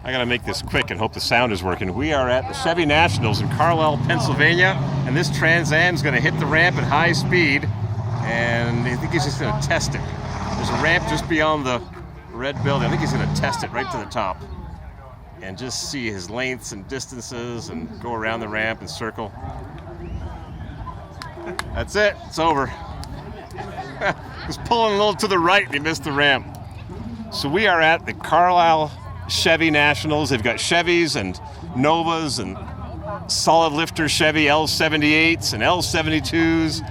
I gotta make this quick and hope the sound is working. We are at the Chevy Nationals in Carlisle, Pennsylvania, and this Trans Am's gonna hit the ramp at high speed, and I think he's just gonna test it. There's a ramp just beyond the red building. I think he's gonna test it right to the top and just see his lengths and distances and go around the ramp and circle. That's it, it's over. He's pulling a little to the right and he missed the ramp. So we are at the Carlisle Chevy Nationals. They've got Chevys and Novas and solid lifter Chevy L78s and L72s,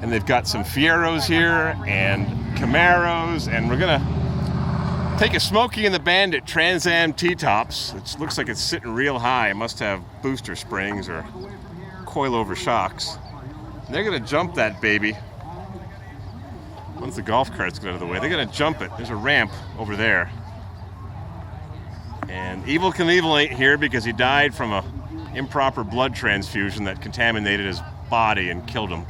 and they've got some Fieros here and Camaros, and we're gonna take a Smokey and the Bandit Trans Am T-tops. It looks like it's sitting real high. It must have booster springs or coilover shocks. And they're gonna jump that baby. Once the golf carts get out of the way, they're gonna jump it. There's a ramp over there. And Evel Knievel ain't here because he died from a improper blood transfusion that contaminated his body and killed him.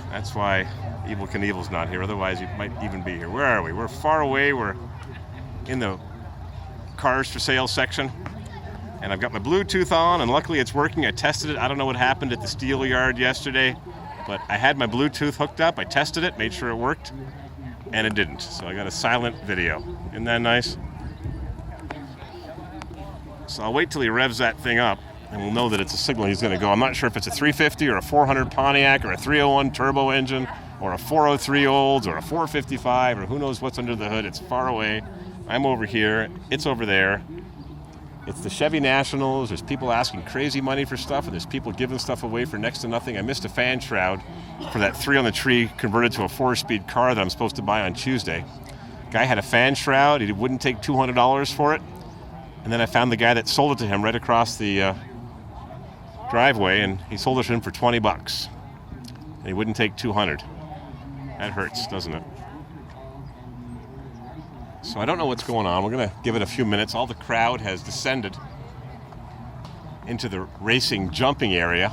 That's why Evel Knievel's not here. Otherwise, he might even be here. Where are we? We're far away. We're in the cars for sale section. And I've got my Bluetooth on, and luckily it's working. I tested it. I don't know what happened at the steel yard yesterday, but I had my Bluetooth hooked up. I tested it, made sure it worked, and it didn't. So I got a silent video. Isn't that nice? So I'll wait till he revs that thing up, and we'll know that it's a signal he's going to go. I'm not sure if it's a 350 or a 400 Pontiac or a 301 turbo engine or a 403 Olds or a 455 or who knows what's under the hood. It's far away. I'm over here. It's over there. It's the Chevy Nationals. There's people asking crazy money for stuff, and there's people giving stuff away for next to nothing. I missed a fan shroud for that 3 on the tree converted to a 4-speed car that I'm supposed to buy on Tuesday. Guy had a fan shroud. He wouldn't take $200 for it. And then I found the guy that sold it to him right across the driveway, and he sold it to him for $20. And he wouldn't take $200. That hurts, doesn't it? So I don't know what's going on. We're going to give it a few minutes. All the crowd has descended into the racing jumping area.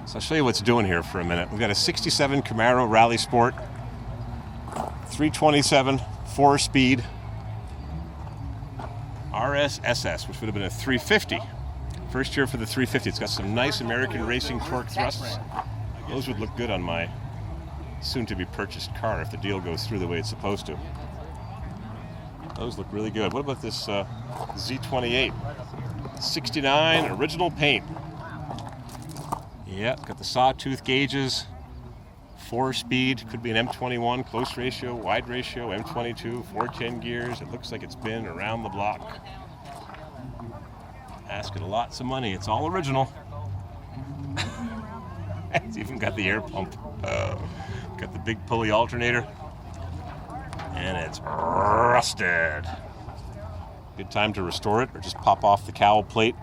So I'll show you what's doing here for a minute. We've got a 67 Camaro Rally Sport, 327, 4-speed RSSS, which would have been a 350. First year for the 350. It's got some nice American racing torque thrusts. Those would look good on my soon-to-be purchased car if the deal goes through the way it's supposed to. Those look really good. What about this Z28? 69 original paint. Yeah, got the sawtooth gauges. 4-speed, could be an M21, close ratio, wide ratio, M22, 410 gears. It looks like it's been around the block. Asking lots of money. It's all original. It's even got the air pump. Got the big pulley alternator. And it's rusted. Good time to restore it, or just pop off the cowl plate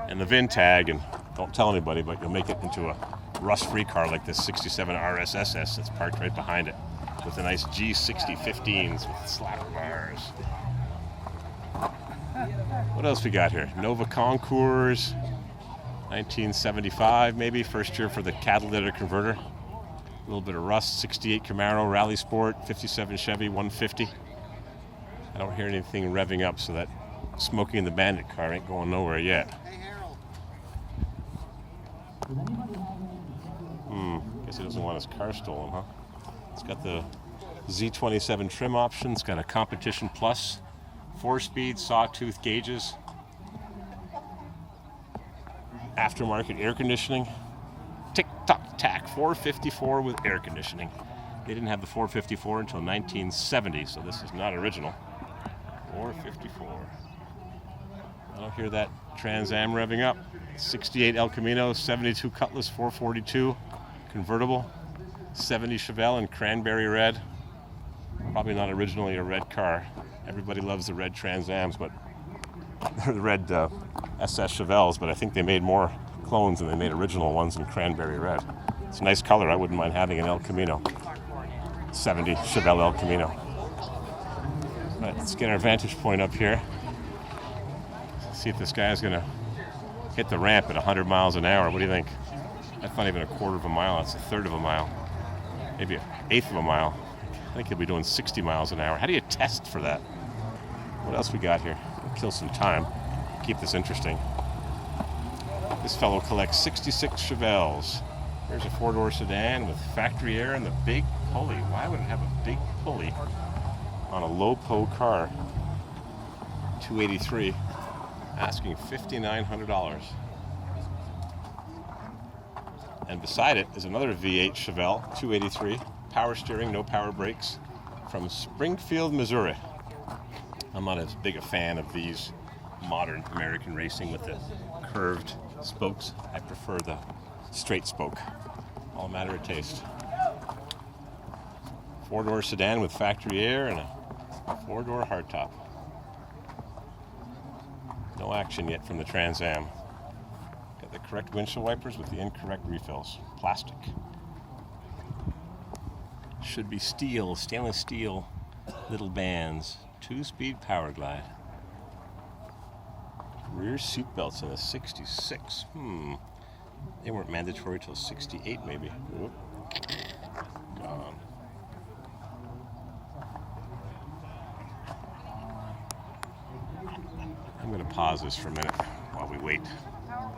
and the VIN tag, and don't tell anybody, but you'll make it into a rust-free car like this 67 RSSS that's parked right behind it with the nice G60 15s with slapper bars. What else we got here? Nova Concours, 1975 maybe, first year for the catalytic converter. A little bit of rust, 68 Camaro Rally Sport, 57 Chevy 150. I don't hear anything revving up, so that Smokey and the Bandit car ain't going nowhere yet. Guess he doesn't want his car stolen, huh? It's got the Z27 trim option. It's got a Competition Plus, 4-speed sawtooth gauges, aftermarket air conditioning, tick-tock-tack, 454 with air conditioning. They didn't have the 454 until 1970, so this is not original. 454. I don't hear that Trans Am revving up. 68 El Camino, 72 Cutlass 442, convertible, 70 Chevelle in cranberry red. Probably not originally a red car. Everybody loves the red Trans Ams, but the red SS Chevelles, but I think they made more clones than they made original ones in cranberry red. It's a nice color. I wouldn't mind having an El Camino. 70 Chevelle El Camino. All right, let's get our vantage point up here. See if this guy's going to hit the ramp at 100 miles an hour. What do you think? That's not even a quarter of a mile. That's a third of a mile. Maybe an eighth of a mile. I think he'll be doing 60 miles an hour. How do you test for that? What else we got here? Kill some time. Keep this interesting. This fellow collects 66 Chevelles. Here's a four-door sedan with factory air and the big pulley. Why would it have a big pulley on a low-po car? $283, asking $5,900. And beside it is another V8 Chevelle, $283, power steering, no power brakes, from Springfield, Missouri. I'm not as big a fan of these modern American racing with the curved spokes. I prefer the straight spoke. All a matter of taste. Four-door sedan with factory air and a four-door hardtop. No action yet from the Trans Am. Got the correct windshield wipers with the incorrect refills. Plastic. Should be steel, stainless steel, little bands. 2-speed power glide. Rear seat belts in a 66. They weren't mandatory till 68 maybe. Whoop. Gone. I'm going to pause this for a minute while we wait.